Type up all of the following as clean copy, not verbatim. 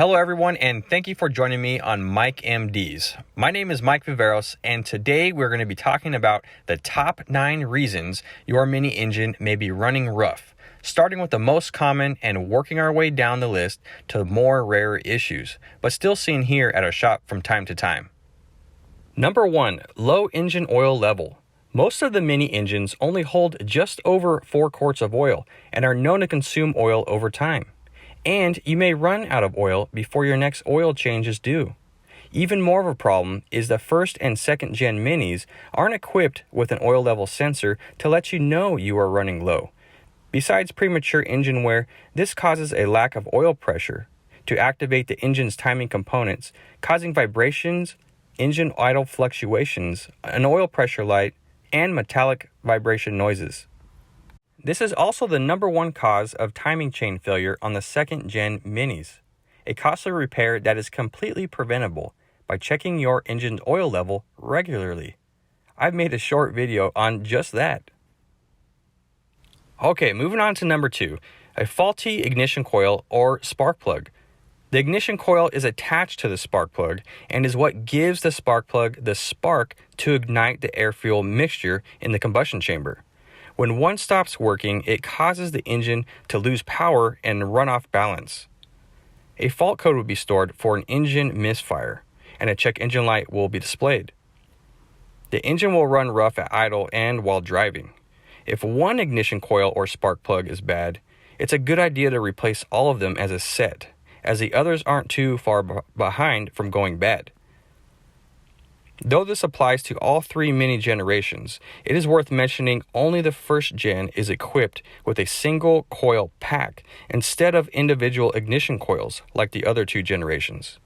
Hello everyone, and thank you for joining me on Mike MD's. My name is Mike Viveros, and today we're going to be talking about the top 9 reasons your mini engine may be running rough, starting with the most common and working our way down the list to more rare issues, but still seen here at our shop from time to time. Number 1, low engine oil level. Most of the mini engines only hold just over 4 quarts of oil and are known to consume oil over time. And you may run out of oil before your next oil change is due. Even more of a problem is the first and second gen minis aren't equipped with an oil level sensor to let you know you are running low. Besides premature engine wear, this causes a lack of oil pressure to activate the engine's timing components, causing vibrations, engine idle fluctuations, an oil pressure light, and metallic vibration noises. This is also the number 1 cause of timing chain failure on the second gen minis, a costly repair that is completely preventable by checking your engine's oil level regularly. I've made a short video on just that. Okay, moving on to number 2, a faulty ignition coil or spark plug. The ignition coil is attached to the spark plug and is what gives the spark plug the spark to ignite the air-fuel mixture in the combustion chamber. When one stops working, it causes the engine to lose power and run off balance. A fault code will be stored for an engine misfire, and a check engine light will be displayed. The engine will run rough at idle and while driving. If one ignition coil or spark plug is bad, it's a good idea to replace all of them as a set, as the others aren't too far behind from going bad. Though this applies to all 3 mini generations, it is worth mentioning only the first gen is equipped with a single coil pack instead of individual ignition coils like the other 2 generations.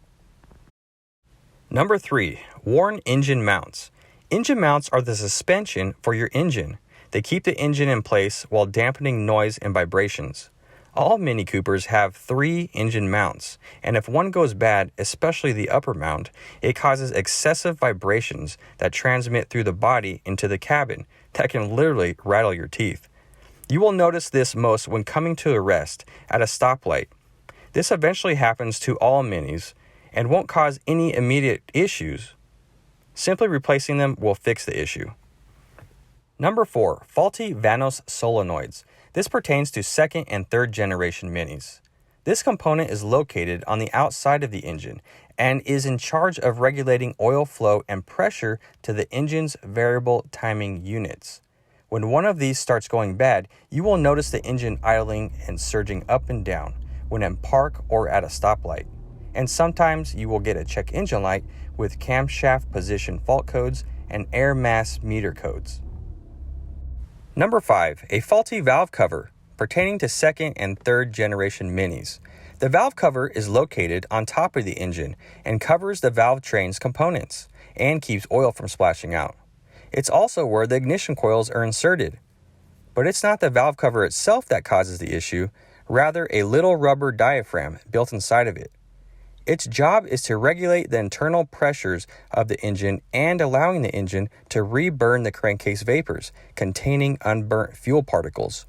Number 3, worn engine mounts. Engine mounts are the suspension for your engine. They keep the engine in place while dampening noise and vibrations. All Mini Coopers have 3 engine mounts, and if one goes bad, especially the upper mount, it causes excessive vibrations that transmit through the body into the cabin that can literally rattle your teeth. You will notice this most when coming to a rest at a stoplight. This eventually happens to all Minis and won't cause any immediate issues. Simply replacing them will fix the issue. Number 4, faulty Vanos Solenoids. This pertains to second and third generation minis. This component is located on the outside of the engine and is in charge of regulating oil flow and pressure to the engine's variable timing units. When one of these starts going bad, you will notice the engine idling and surging up and down when in park or at a stoplight. And sometimes you will get a check engine light with camshaft position fault codes and air mass meter codes. Number 5, a faulty valve cover pertaining to second and third generation minis. The valve cover is located on top of the engine and covers the valve train's components and keeps oil from splashing out. It's also where the ignition coils are inserted. But it's not the valve cover itself that causes the issue, rather a little rubber diaphragm built inside of it. Its job is to regulate the internal pressures of the engine and allowing the engine to reburn the crankcase vapors containing unburnt fuel particles.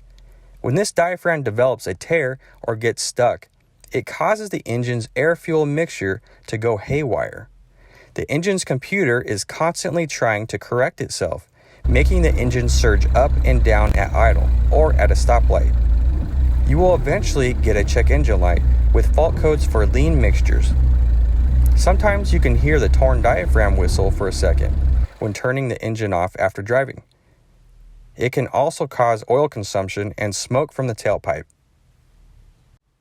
When this diaphragm develops a tear or gets stuck, it causes the engine's air-fuel mixture to go haywire. The engine's computer is constantly trying to correct itself, making the engine surge up and down at idle or at a stoplight. You will eventually get a check engine light with fault codes for lean mixtures. Sometimes you can hear the torn diaphragm whistle for a second when turning the engine off after driving. It can also cause oil consumption and smoke from the tailpipe.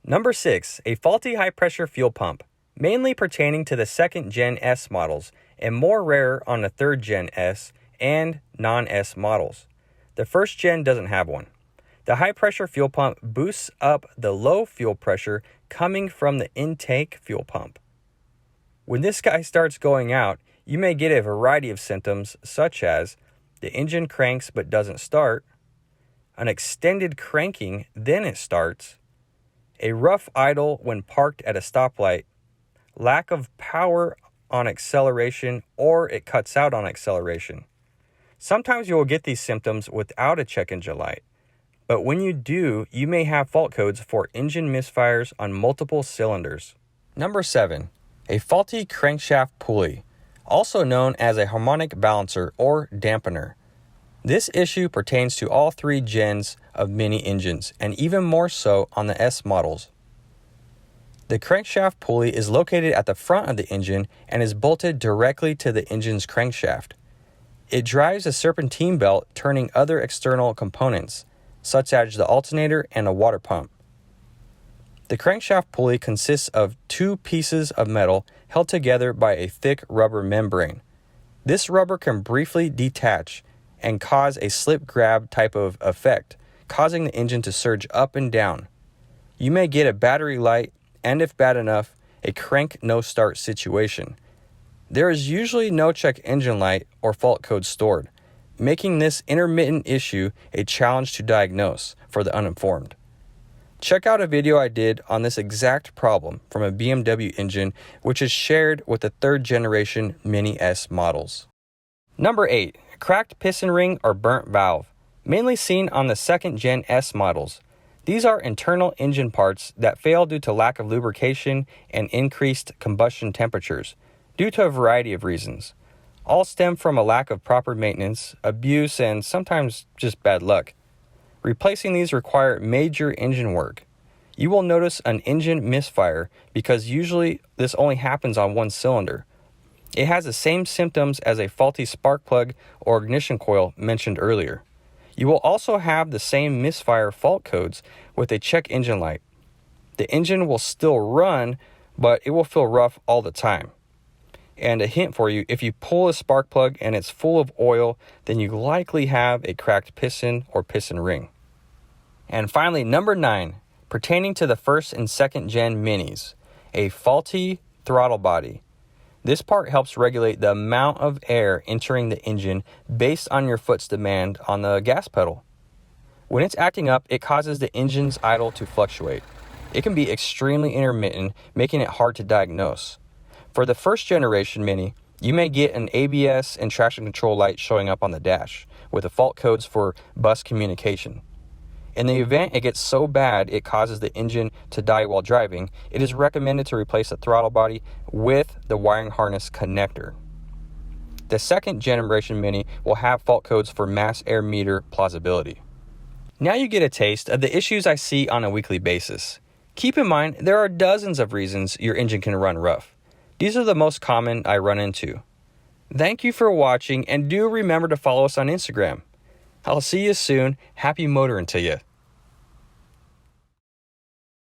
Number 6, a faulty high-pressure fuel pump, mainly pertaining to the second Gen S models and more rare on the third Gen S and non-S models. The first gen doesn't have one. The high-pressure fuel pump boosts up the low fuel pressure coming from the intake fuel pump. When this guy starts going out, you may get a variety of symptoms such as the engine cranks but doesn't start, an extended cranking, then it starts, a rough idle when parked at a stoplight, lack of power on acceleration, or it cuts out on acceleration. Sometimes you will get these symptoms without a check engine light, but when you do, you may have fault codes for engine misfires on multiple cylinders. Number 7. A faulty crankshaft pulley, also known as a harmonic balancer or dampener. This issue pertains to all 3 gens of Mini engines, and even more so on the S models. The crankshaft pulley is located at the front of the engine and is bolted directly to the engine's crankshaft. It drives a serpentine belt, turning other external components, such as the alternator and a water pump. The crankshaft pulley consists of 2 pieces of metal held together by a thick rubber membrane. This rubber can briefly detach and cause a slip grab type of effect, causing the engine to surge up and down. You may get a battery light, and if bad enough, a crank no start situation. There is usually no check engine light or fault code stored, making this intermittent issue a challenge to diagnose for the uninformed. Check out a video I did on this exact problem from a BMW engine, which is shared with the 3rd generation Mini S models. Number 8. Cracked piston ring or burnt valve, mainly seen on the 2nd Gen S models. These are internal engine parts that fail due to lack of lubrication and increased combustion temperatures, due to a variety of reasons. All stem from a lack of proper maintenance, abuse, and sometimes just bad luck. Replacing these require major engine work. You will notice an engine misfire because usually this only happens on one cylinder. It has the same symptoms as a faulty spark plug or ignition coil mentioned earlier. You will also have the same misfire fault codes with a check engine light. The engine will still run, but it will feel rough all the time. And a hint for you, if you pull a spark plug and it's full of oil, then you likely have a cracked piston or piston ring. And finally, number 9, pertaining to the 1st and 2nd Gen Minis, a faulty throttle body. This part helps regulate the amount of air entering the engine based on your foot's demand on the gas pedal. When it's acting up, it causes the engine's idle to fluctuate. It can be extremely intermittent, making it hard to diagnose. For the 1st generation Mini, you may get an ABS and traction control light showing up on the dash, with the fault codes for bus communication. In the event it gets so bad it causes the engine to die while driving, it is recommended to replace the throttle body with the wiring harness connector. The 2nd generation Mini will have fault codes for mass air meter plausibility. Now you get a taste of the issues I see on a weekly basis. Keep in mind, there are dozens of reasons your engine can run rough. These are the most common I run into. Thank you for watching, and do remember to follow us on Instagram. I'll see you soon. Happy motoring to you.